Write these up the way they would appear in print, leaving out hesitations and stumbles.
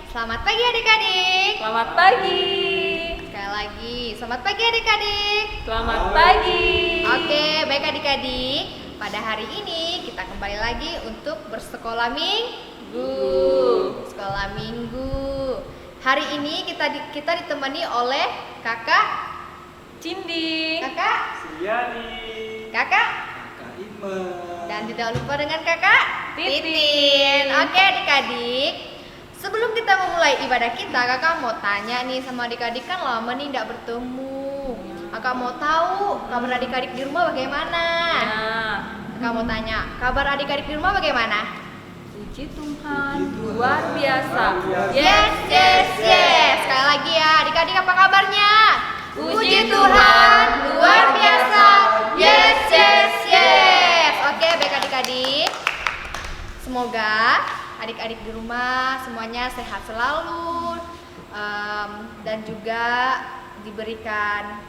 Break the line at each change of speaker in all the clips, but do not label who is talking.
Selamat pagi adik-adik.
Selamat pagi.
Sekali lagi, selamat pagi adik-adik.
Selamat pagi.
Oke, baik adik-adik. Pada hari ini kita kembali lagi untuk bersekolah minggu. Sekolah minggu. Hari ini kita ditemani oleh kakak
Cindi,
kakak
Siyani,
kakak
Kak Iman,
dan tidak lupa dengan kakak
Titin.
Oke adik-adik, sebelum kita memulai ibadah kita, kakak mau tanya nih sama adik-adik, kan lama nih tidak bertemu. Kakak mau tahu kabar adik-adik di rumah bagaimana?
Nah,
Kakak mau tanya, kabar adik-adik di rumah bagaimana?
puji Tuhan, luar biasa.
Yes. Sekali lagi ya, adik-adik apa kabarnya?
Puji Tuhan,
luar biasa. Yes. Oke, baik adik-adik. Semoga adik-adik di rumah semuanya sehat selalu, dan juga diberikan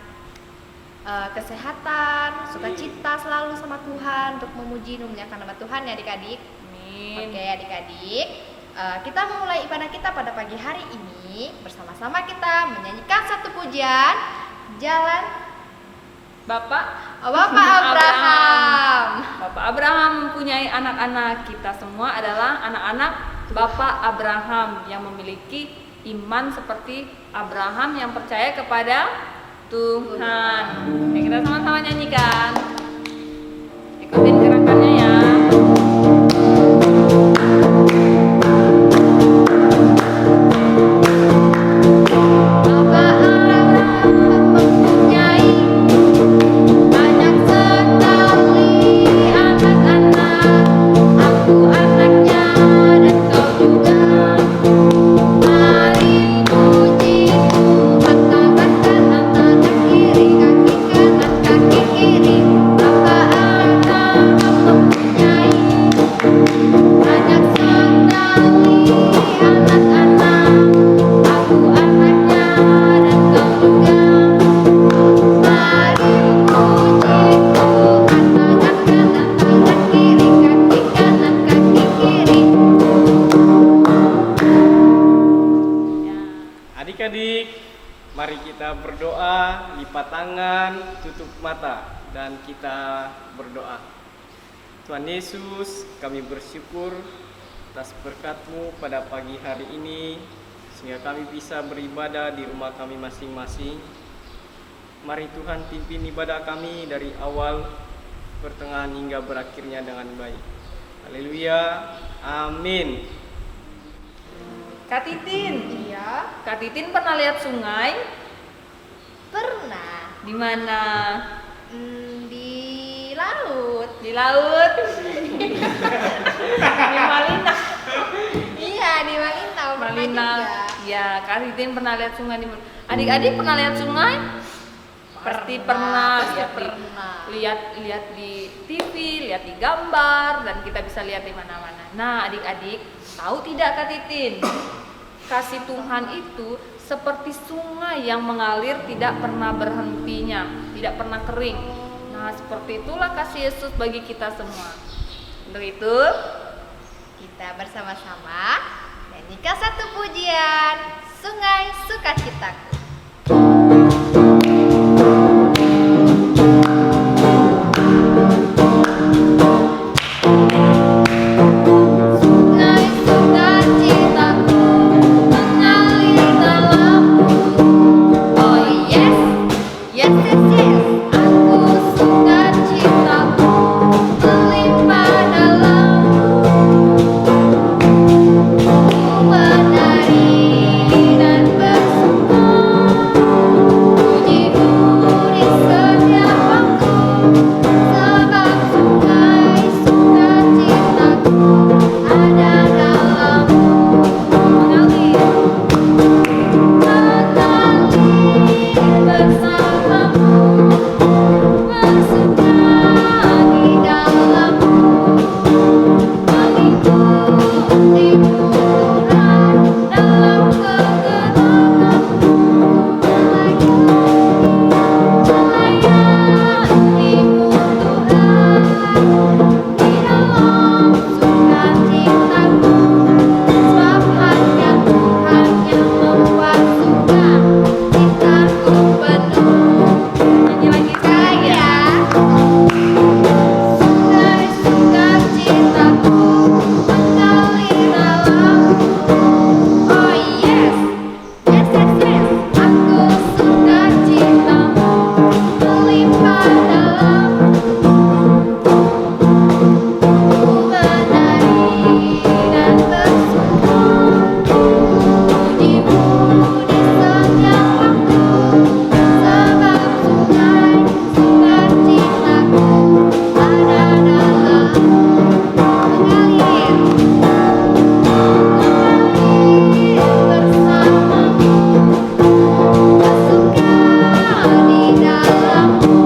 kesehatan, sukacita selalu sama Tuhan untuk memuji dan memuliakan nama Tuhan ya adik-adik.
Amin.
Oke adik-adik, kita memulai ibadah kita pada pagi hari ini. Bersama-sama kita menyanyikan satu pujian, Jalan
Bapak
Abraham.
Bapak Abraham mempunyai anak-anak. Kita semua adalah anak-anak Bapak Abraham yang memiliki iman seperti Abraham yang percaya kepada Tuhan. Oke, kita sama-sama nyanyikan. Ikutin gerakannya ya.
Bapak Abraham mempunyai banyak sekali anak-anak. Aku anaknya dan kau juga. Mari puji Tuhan, tangan kanan, tangan kiri, kaki kanan, kaki kiri. Bapak Abraham mempunyai banyak sekali anak-anak. Aku anaknya dan kau juga. Mari puji Tuhan, tangan kanan, tangan kiri, kaki kanan, kaki kiri.
adik-adik, mari kita berdoa, lipat tangan, tutup mata, dan kita berdoa. Tuhan Yesus, kami bersyukur atas berkat-Mu pada pagi hari ini, sehingga kami bisa beribadah di rumah kami masing-masing. Mari Tuhan pimpin ibadah kami dari awal, pertengahan hingga berakhirnya dengan baik. Haleluya, amin.
Kak Titin.
Iya,
Kak Titin pernah lihat sungai?
pernah.
Di mana?
Di laut.
Di laut. Di Malina.
Iya, di Malina. Pernah
Malina.
juga.
Ya, Kak Titin pernah lihat sungai di mana? Adik-adik pernah lihat sungai? Pasti pernah
pasti
lihat
pernah.
lihat di TV, lihat di gambar, dan kita bisa lihat di mana-mana. Nah, adik-adik, tahu tidak Kak Titin? Kasih Tuhan itu seperti sungai yang mengalir tidak pernah berhentinya, tidak pernah kering. Nah, seperti itulah kasih Yesus bagi kita semua. Untuk itu,
Kita bersama-sama nyanyikan satu pujian Sungai Sukacitaku. Sungai sukacitaku mengalir dalamku. Oh yes, yes yes yes. Aku sukacitaku melimpah dalammu. Ku menari dan bersuka, pujimu di setiap waktu. Sebab sungai sukacitaku ada dalammu. Mengalir bersamamu, bersuka di dalammu, mengikutimu Tuhan dalam kegelapanmu, melayanimu Tuhan di dalam sukacitaku. Sebab hanya Tuhan yang membuat suka cintaku penuh.
nyanyi lagi
Saya sungai sukacitaku mengalir dalammu. Oh yes, yes yes yes. Aku sukacitamu melimpah dalammu. Ku menari dan bersuka, pujimu di setiap waktu. Sebab sungai sukacitaku ada dalammu. Mengalir bersamamu, bersuka di dalammu,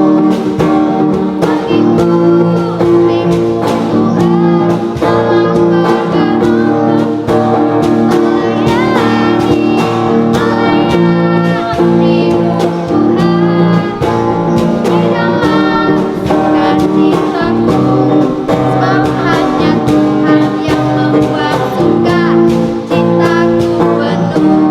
mengikutimu Tuhan dalam kegelapanmu, melayanimu Tuhan di dalam sukacitaku. Sebab hanya Tuhan yang membuat suka cintaku penuh.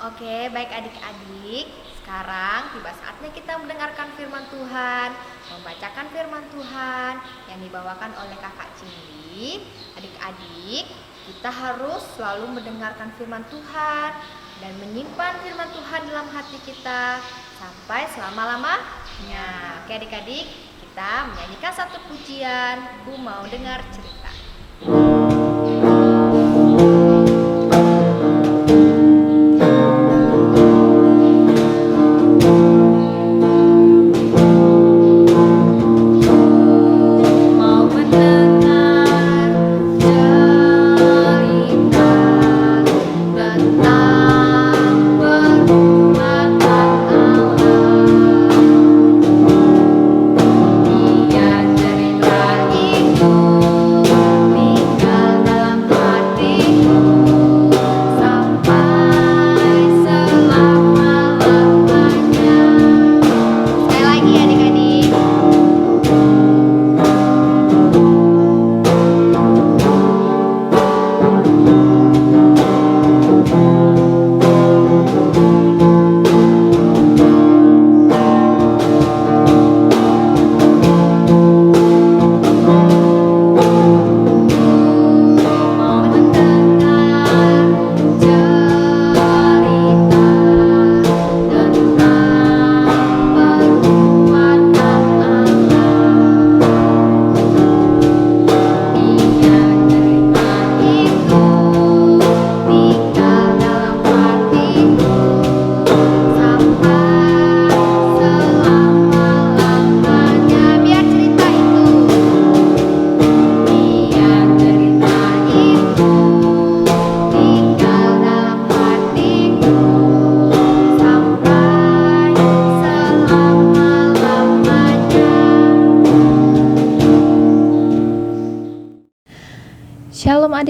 Oke, baik adik-adik. Sekarang tiba saatnya kita mendengarkan firman Tuhan, membacakan firman Tuhan yang dibawakan oleh Kakak Cindy. Adik-adik, kita harus selalu mendengarkan firman Tuhan dan menyimpan firman Tuhan dalam hati kita sampai selama-lamanya. Oke adik-adik, kita menyanyikan satu pujian, Ku Mau Dengar Cerita. Mau mendengar cerita tentang perbuatan Allah. Dia cerita itu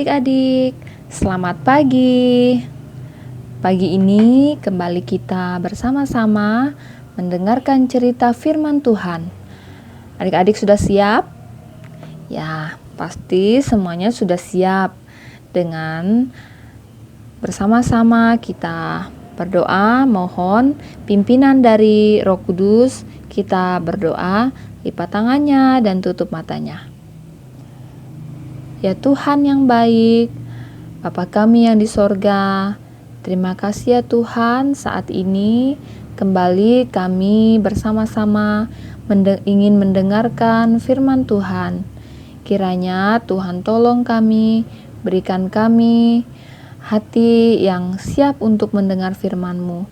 adik-adik, selamat pagi. Pagi ini kembali kita bersama-sama mendengarkan cerita firman Tuhan. Adik-adik sudah siap? Ya, pasti semuanya sudah siap. Dengan bersama-sama kita berdoa, mohon pimpinan dari Roh Kudus. Kita berdoa, lipat tangannya dan tutup matanya. Ya Tuhan yang baik, Bapa kami yang di sorga, terima kasih ya Tuhan, saat ini kembali kami bersama-sama ingin mendengarkan firman Tuhan. Kiranya Tuhan tolong kami, berikan kami hati yang siap untuk mendengar firman-Mu,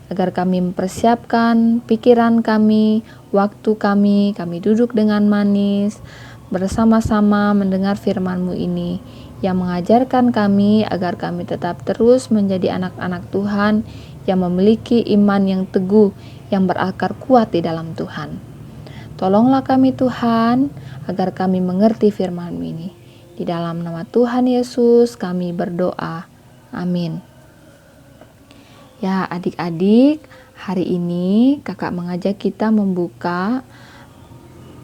agar kami mempersiapkan pikiran kami, waktu kami duduk dengan manis, bersama-sama mendengar firman-Mu ini, yang mengajarkan kami agar kami tetap terus menjadi anak-anak Tuhan yang memiliki iman yang teguh, yang berakar kuat di dalam Tuhan. Tolonglah kami Tuhan, agar kami mengerti firman-Mu ini. Di dalam nama Tuhan Yesus kami berdoa. Amin. Ya adik-adik, hari ini kakak mengajak kita membuka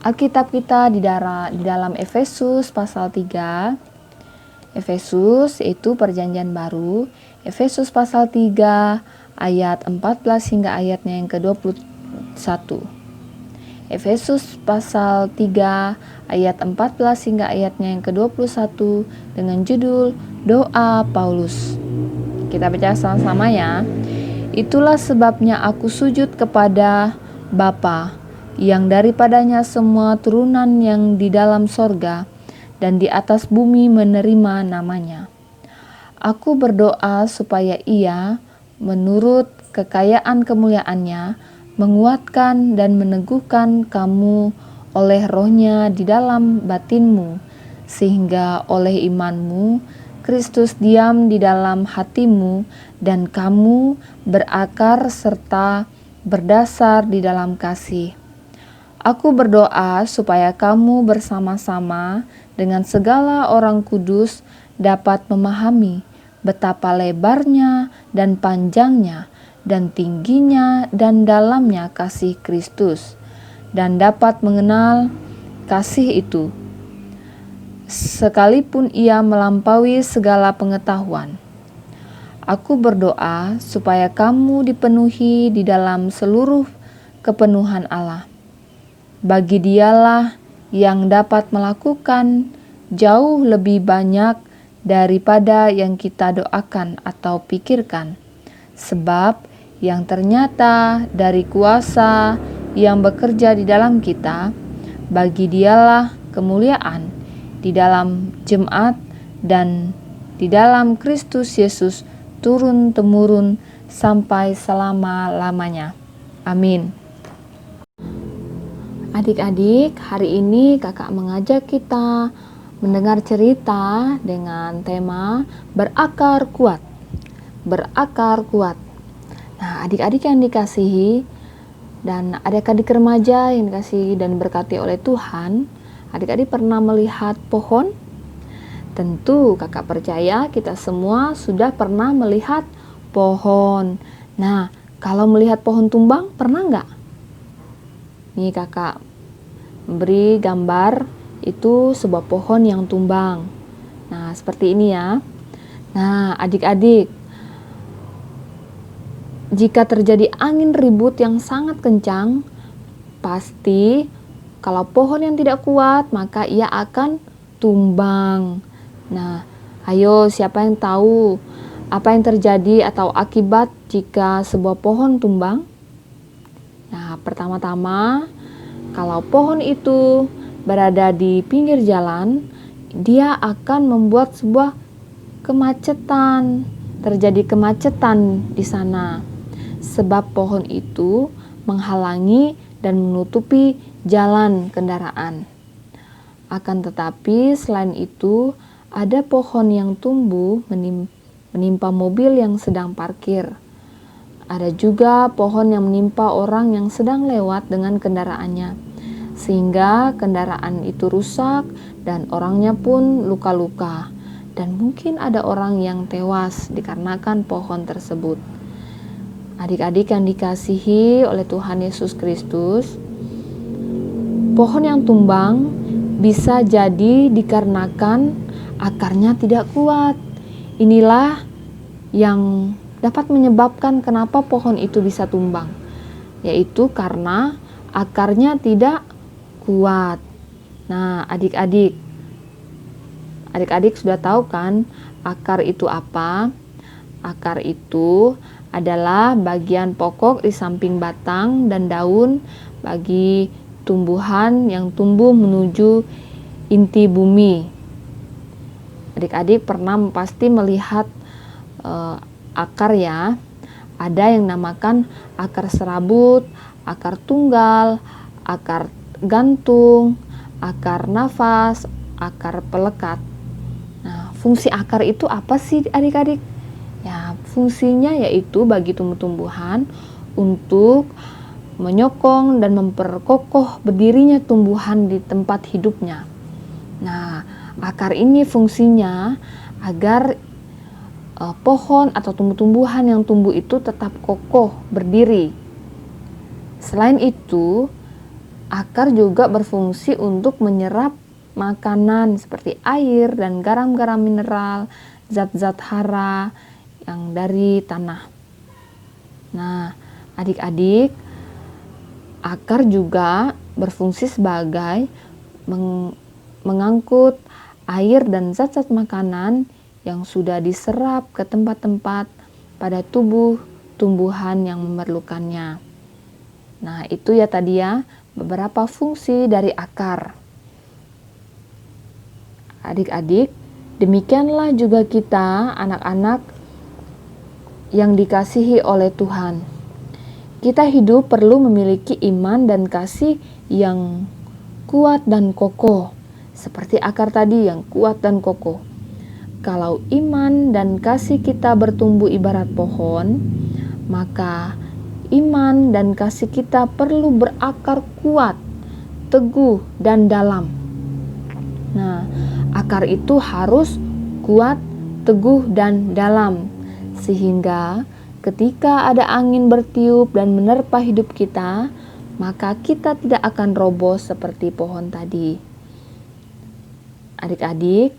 Alkitab kita di dalam Efesus pasal 3. Efesus yaitu perjanjian baru. Efesus pasal 3 ayat 14 hingga ayatnya yang ke-21. Efesus pasal 3 ayat 14 hingga ayatnya yang ke-21 dengan judul Doa Paulus. Kita baca sama-sama ya. Itulah sebabnya aku sujud kepada Bapa, yang daripadanya semua turunan yang di dalam sorga dan di atas bumi menerima namanya. Aku berdoa supaya Ia, menurut kekayaan kemuliaannya, menguatkan dan meneguhkan kamu oleh rohnya di dalam batinmu, sehingga oleh imanmu, Kristus diam di dalam hatimu, dan kamu berakar serta berdasar di dalam kasih. Aku berdoa supaya kamu bersama-sama dengan segala orang kudus dapat memahami betapa lebarnya dan panjangnya dan tingginya dan dalamnya kasih Kristus, dan dapat mengenal kasih itu, sekalipun ia melampaui segala pengetahuan. Aku berdoa supaya kamu dipenuhi di dalam seluruh kepenuhan Allah. Bagi Dialah yang dapat melakukan jauh lebih banyak daripada yang kita doakan atau pikirkan, sebab yang ternyata dari kuasa yang bekerja di dalam kita, bagi Dialah kemuliaan di dalam jemaat dan di dalam Kristus Yesus turun-temurun sampai selama-lamanya. Amin. Adik-adik, hari ini kakak mengajak kita mendengar cerita dengan tema berakar kuat. Berakar kuat. Nah, adik-adik yang dikasihi dan adik-adik remaja yang dikasihi dan berkati oleh Tuhan, adik-adik pernah melihat pohon? Tentu kakak percaya kita semua sudah pernah melihat pohon. Nah, kalau melihat pohon tumbang, pernah nggak? Nih kakak memberi gambar itu sebuah pohon yang tumbang. Nah, seperti ini ya. Nah, adik-adik, jika terjadi angin ribut yang sangat kencang, pasti kalau pohon yang tidak kuat, maka ia akan tumbang. Nah, ayo siapa yang tahu apa yang terjadi atau akibat jika sebuah pohon tumbang? Nah, pertama-tama, kalau pohon itu berada di pinggir jalan, dia akan membuat sebuah kemacetan. Terjadi kemacetan di sana. Sebab pohon itu menghalangi dan menutupi jalan kendaraan. Akan tetapi selain itu, ada pohon yang tumbuh menimpa mobil yang sedang parkir. Ada juga pohon yang menimpa orang yang sedang lewat dengan kendaraannya, sehingga kendaraan itu rusak dan orangnya pun luka-luka. dan mungkin ada orang yang tewas dikarenakan pohon tersebut. Adik-adik yang dikasihi oleh Tuhan Yesus Kristus, pohon yang tumbang bisa jadi dikarenakan akarnya tidak kuat. Inilah yang dapat menyebabkan kenapa pohon itu bisa tumbang, yaitu karena akarnya tidak kuat. Nah, adik-adik sudah tahu kan akar itu apa? Akar itu adalah bagian pokok di samping batang dan daun bagi tumbuhan yang tumbuh menuju inti bumi. Adik-adik pernah pasti melihat akar ya. Ada yang namakan akar serabut, akar tunggal, akar gantung, akar nafas, akar pelekat. Nah, fungsi akar itu apa sih adik-adik? Ya, fungsinya yaitu bagi tumbuh-tumbuhan untuk menyokong dan memperkokoh berdirinya tumbuhan di tempat hidupnya. Nah, akar ini fungsinya agar pohon atau tumbuh-tumbuhan yang tumbuh itu tetap kokoh berdiri. Selain itu, akar juga berfungsi untuk menyerap makanan seperti air dan garam-garam mineral, zat-zat hara yang dari tanah. Nah, adik-adik, akar juga berfungsi sebagai mengangkut air dan zat-zat makanan yang sudah diserap ke tempat-tempat pada tubuh tumbuhan yang memerlukannya. Nah, itu ya tadi ya beberapa fungsi dari akar. Adik-adik, demikianlah juga kita anak-anak yang dikasihi oleh Tuhan. Kita hidup perlu memiliki iman dan kasih yang kuat dan kokoh, seperti akar tadi yang kuat dan kokoh. Kalau iman dan kasih kita bertumbuh ibarat pohon, maka iman dan kasih kita perlu berakar kuat, teguh, dan dalam. Nah, akar itu harus kuat, teguh, dan dalam, sehingga ketika ada angin bertiup dan menerpa hidup kita, maka kita tidak akan roboh seperti pohon tadi. Adik-adik,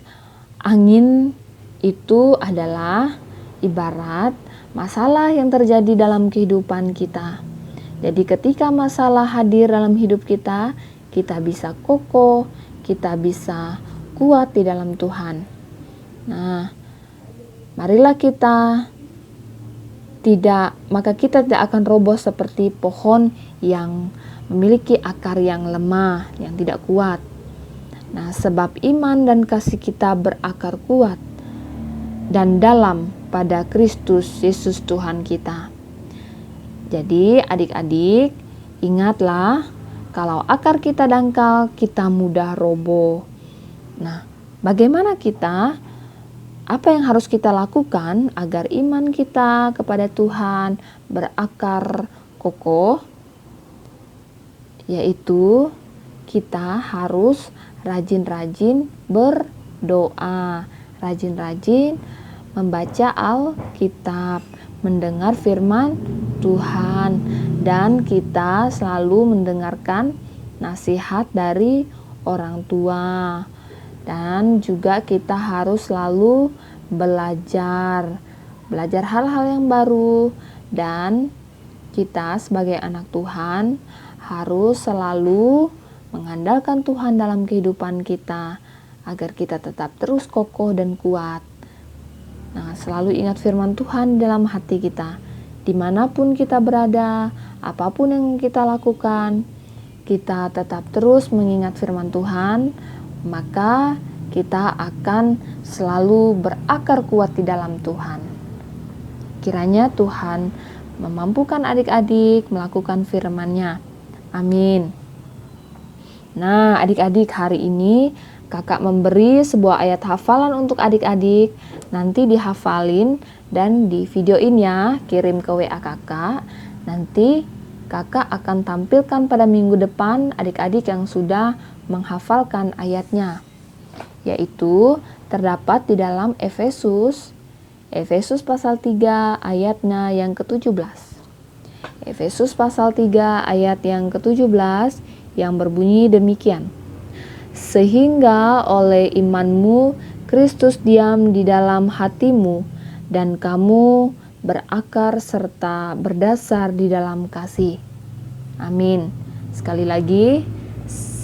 angin itu adalah ibarat masalah yang terjadi dalam kehidupan kita. Jadi ketika masalah hadir dalam hidup kita, kita bisa kokoh, kita bisa kuat di dalam Tuhan. Nah, marilah kita maka kita tidak akan roboh seperti pohon yang memiliki akar yang lemah, yang tidak kuat. Nah, sebab iman dan kasih kita berakar kuat dan dalam pada Kristus Yesus Tuhan kita. Jadi adik-adik, ingatlah kalau akar kita dangkal, kita mudah roboh. Nah, bagaimana kita? Apa yang harus kita lakukan agar iman kita kepada Tuhan berakar kokoh? Yaitu kita harus rajin-rajin berdoa, rajin-rajin membaca Alkitab, mendengar firman Tuhan, dan kita selalu mendengarkan nasihat dari orang tua. Dan juga kita harus selalu belajar hal-hal yang baru, dan kita sebagai anak Tuhan harus selalu mengandalkan Tuhan dalam kehidupan kita agar kita tetap terus kokoh dan kuat. Nah, selalu ingat firman Tuhan dalam hati kita. Dimanapun kita berada, apapun yang kita lakukan, kita tetap terus mengingat firman Tuhan, maka kita akan selalu berakar kuat di dalam Tuhan. Kiranya Tuhan memampukan adik-adik melakukan firman-Nya. Amin. Nah, adik-adik, hari ini kakak memberi sebuah ayat hafalan untuk adik-adik. Nanti dihafalin dan di videoin ya, kirim ke WA kakak. Nanti kakak akan tampilkan pada minggu depan adik-adik yang sudah menghafalkan ayatnya, yaitu terdapat di dalam Efesus pasal 3 ayatnya yang ke-17. Efesus pasal 3 ayat yang ke-17 yang berbunyi demikian. Sehingga oleh imanmu Kristus diam di dalam hatimu dan kamu berakar serta berdasar di dalam kasih. Amin. Sekali lagi,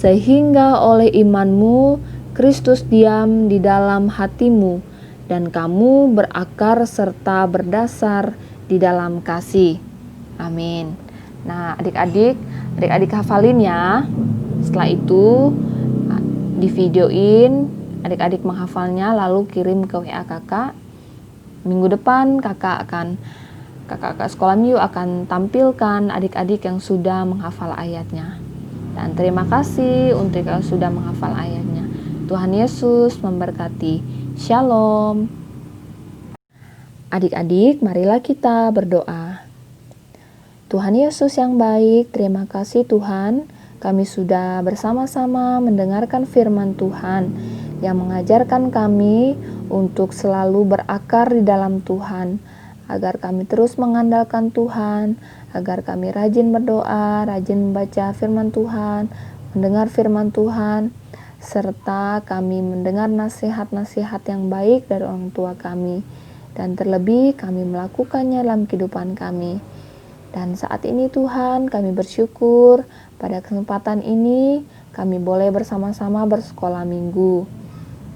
sehingga oleh imanmu Kristus diam di dalam hatimu dan kamu berakar serta berdasar di dalam kasih. Amin. Nah, adik-adik hafalin ya. Setelah itu di videoin, adik-adik menghafalnya lalu kirim ke WA kakak. Minggu depan kakak sekolah minggu akan tampilkan adik-adik yang sudah menghafal ayatnya. Dan terima kasih untuk yang sudah menghafal ayatnya. Tuhan Yesus memberkati. Shalom. Adik-adik, marilah kita berdoa. Tuhan Yesus yang baik, terima kasih Tuhan. Kami sudah bersama-sama mendengarkan firman Tuhan yang mengajarkan kami untuk selalu berakar di dalam Tuhan, agar kami terus mengandalkan Tuhan, agar kami rajin berdoa, rajin membaca firman Tuhan, mendengar firman Tuhan, serta kami mendengar nasihat-nasihat yang baik dari orang tua kami, dan terlebih kami melakukannya dalam kehidupan kami. Dan saat ini Tuhan, kami bersyukur pada kesempatan ini kami boleh bersama-sama bersekolah minggu.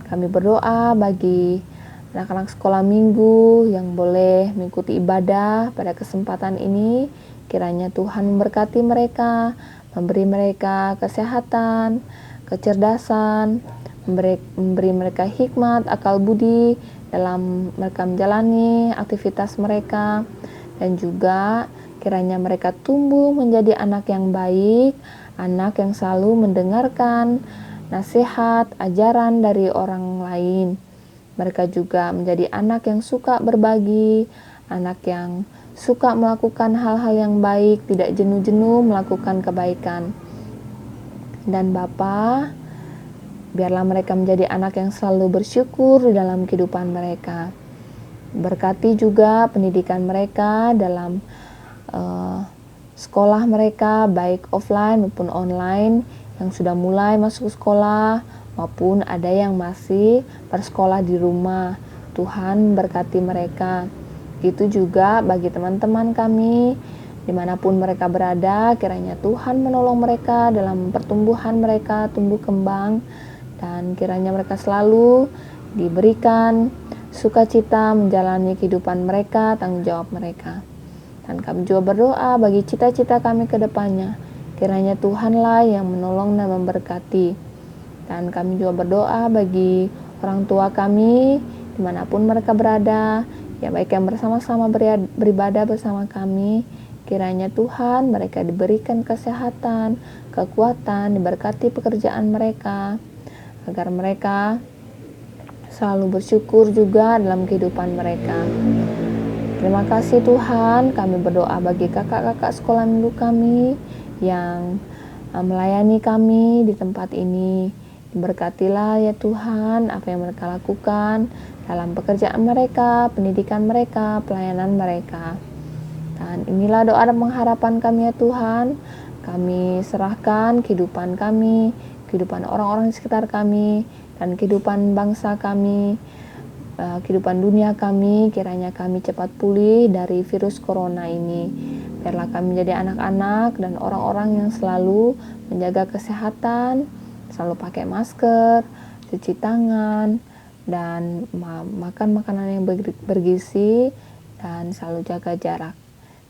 Kami berdoa bagi anak-anak sekolah minggu yang boleh mengikuti ibadah pada kesempatan ini. Kiranya Tuhan memberkati mereka, memberi mereka kesehatan, kecerdasan, memberi mereka hikmat, akal budi dalam mereka menjalani aktivitas mereka, dan juga kiranya mereka tumbuh menjadi anak yang baik, anak yang selalu mendengarkan nasihat, ajaran dari orang lain. Mereka juga menjadi anak yang suka berbagi, anak yang suka melakukan hal-hal yang baik, tidak jenuh-jenuh melakukan kebaikan. Dan Bapa, biarlah mereka menjadi anak yang selalu bersyukur di dalam kehidupan mereka. Berkati juga pendidikan mereka dalam sekolah mereka, baik offline maupun online, yang sudah mulai masuk sekolah maupun ada yang masih bersekolah di rumah. Tuhan berkati mereka. Itu juga bagi teman-teman kami dimanapun mereka berada, kiranya Tuhan menolong mereka dalam pertumbuhan mereka, tumbuh kembang, dan kiranya mereka selalu diberikan sukacita menjalani kehidupan mereka, tanggung jawab mereka. Dan kami juga berdoa bagi cita-cita kami ke depannya, kiranya Tuhanlah yang menolong dan memberkati. Dan kami juga berdoa bagi orang tua kami dimanapun mereka berada, ya baik yang bersama-sama beribadah bersama kami, kiranya Tuhan mereka diberikan kesehatan, kekuatan, diberkati pekerjaan mereka, agar mereka selalu bersyukur juga dalam kehidupan mereka. Terima kasih Tuhan, kami berdoa bagi kakak-kakak sekolah minggu kami yang melayani kami di tempat ini. Diberkatilah ya Tuhan apa yang mereka lakukan dalam pekerjaan mereka, pendidikan mereka, pelayanan mereka. Dan inilah doa dan pengharapan kami ya Tuhan. Kami serahkan kehidupan kami, kehidupan orang-orang di sekitar kami, dan kehidupan bangsa kami, kehidupan dunia kami. Kiranya kami cepat pulih dari virus corona ini. Biarlah kami menjadi anak-anak dan orang-orang yang selalu menjaga kesehatan, selalu pakai masker, cuci tangan, dan makan makanan yang bergizi, dan selalu jaga jarak.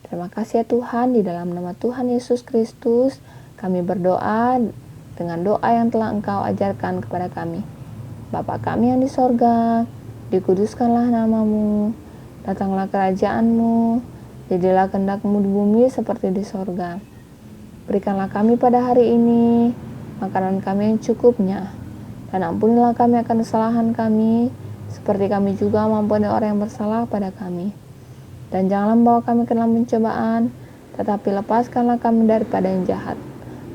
Terima kasih ya Tuhan, di dalam nama Tuhan Yesus Kristus kami berdoa dengan doa yang telah Engkau ajarkan kepada kami. Bapa kami yang di sorga, dikuduskanlah namamu, datanglah kerajaan-Mu, jadilah kehendak-Mu di bumi seperti di sorga. Berikanlah kami pada hari ini makanan kami yang cukupnya, dan ampunilah kami akan kesalahan kami, seperti kami juga mengampuni orang yang bersalah pada kami. Dan janganlah membawa kami ke dalam pencobaan, tetapi lepaskanlah kami daripada yang jahat.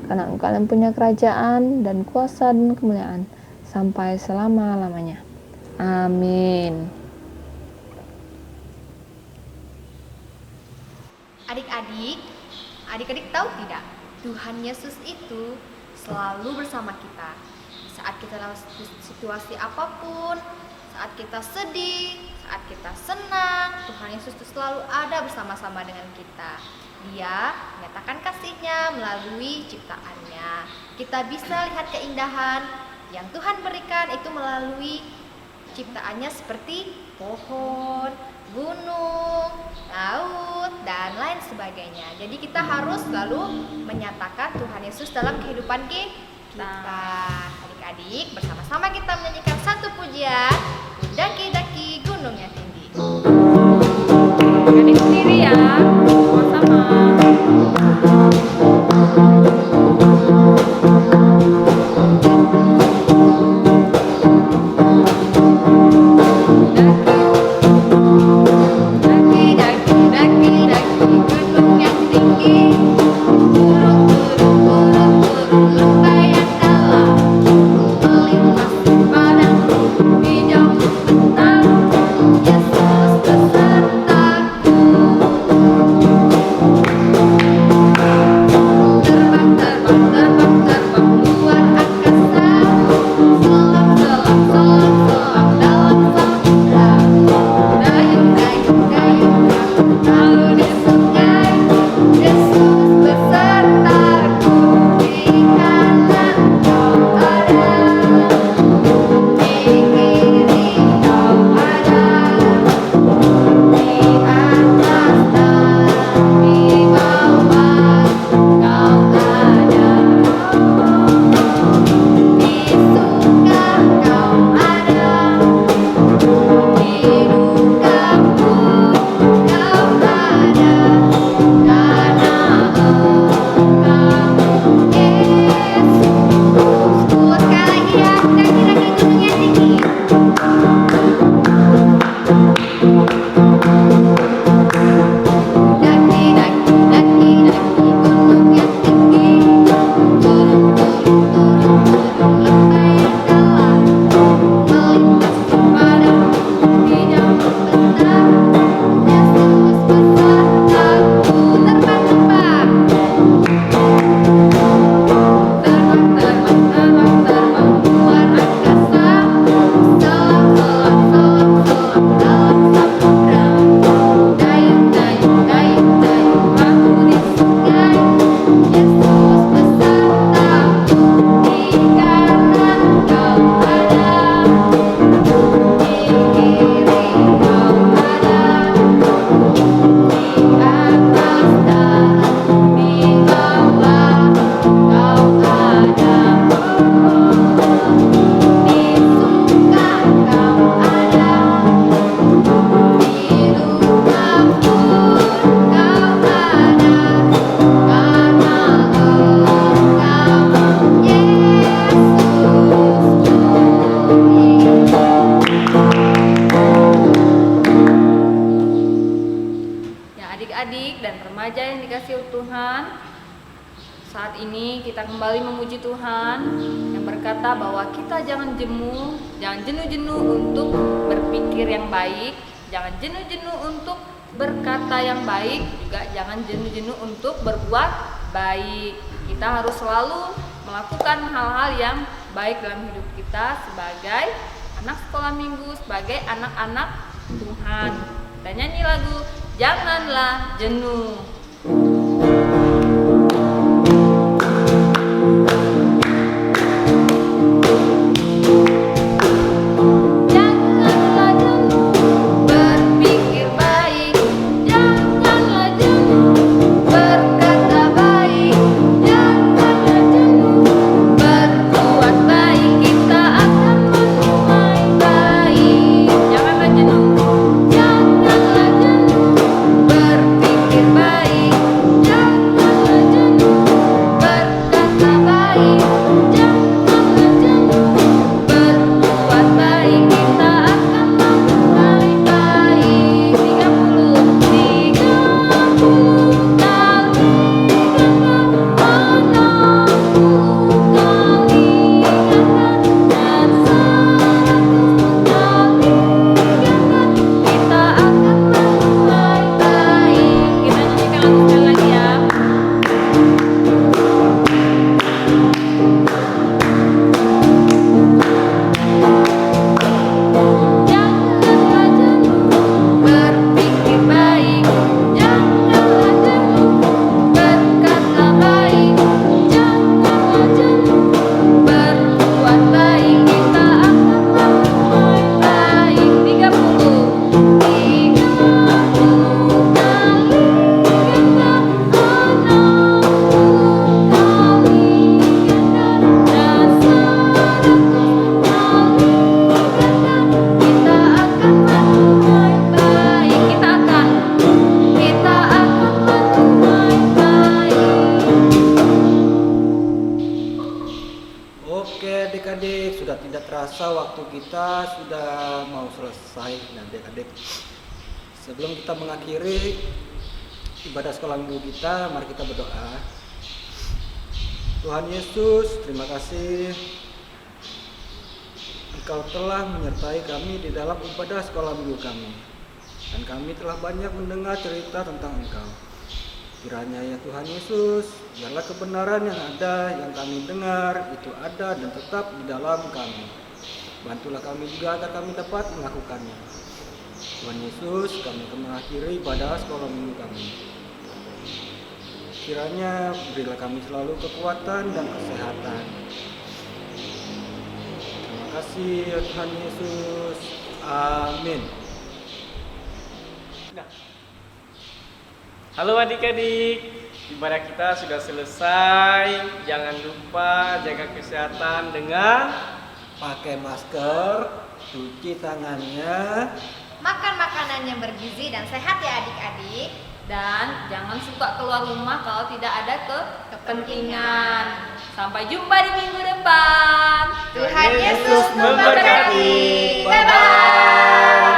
Karena Engkau yang punya kerajaan dan kuasa dan kemuliaan sampai selama-lamanya. Amin.
Adik-adik tahu tidak? Tuhan Yesus itu selalu bersama kita. Saat kita dalam situasi apapun, saat kita sedih, saat kita senang, Tuhan Yesus itu selalu ada bersama-sama dengan kita. Dia menyatakan kasih-Nya melalui ciptaannya. Kita bisa lihat keindahan yang Tuhan berikan itu melalui ciptaannya seperti pohon, gunung, laut, dan lain sebagainya. Jadi kita harus selalu menyatakan Tuhan Yesus dalam kehidupan kita. Adik-adik, bersama-sama kita menyanyikan satu pujian, Daki-daki gunung yang tinggi.
Adik sendiri ya, sama-sama. Adik-adik dan remaja yang dikasihi Tuhan, saat ini kita kembali memuji Tuhan yang berkata bahwa kita jangan jenuh-jenuh untuk berpikir yang baik, jangan jenuh-jenuh untuk berkata yang baik, juga jangan jenuh-jenuh untuk berbuat baik. Kita harus selalu melakukan hal-hal yang baik dalam hidup kita sebagai anak sekolah minggu, sebagai anak-anak Tuhan. Kita nyanyi lagu Janganlah Jenuh.
Baik
selesai dan adik-adik. Sebelum kita mengakhiri ibadah sekolah minggu kita, mari kita berdoa. Tuhan Yesus, terima kasih Engkau telah menyertai kami di dalam ibadah sekolah minggu kami. Dan kami telah banyak mendengar cerita tentang Engkau. Kiranya ya Tuhan Yesus, biarlah kebenaran yang ada, yang kami dengar, itu ada dan tetap di dalam kami. Bantulah kami juga agar kami dapat melakukannya. Tuhan Yesus, kami akan mengakhiri ibadah sekolah minggu kami. Kiranya berilah kami selalu kekuatan dan kesehatan. Terima kasih ya Tuhan Yesus. Amin.
Halo adik-adik, ibadah kita sudah selesai. Jangan lupa jaga kesehatan dengan
Pakai masker, cuci tangannya.
Makan makanan yang bergizi dan sehat ya adik-adik.
Dan jangan suka keluar rumah kalau tidak ada kepentingan. Sampai jumpa di minggu depan.
Tuhan Yesus memberkati.
Bye-bye.
Bye-bye.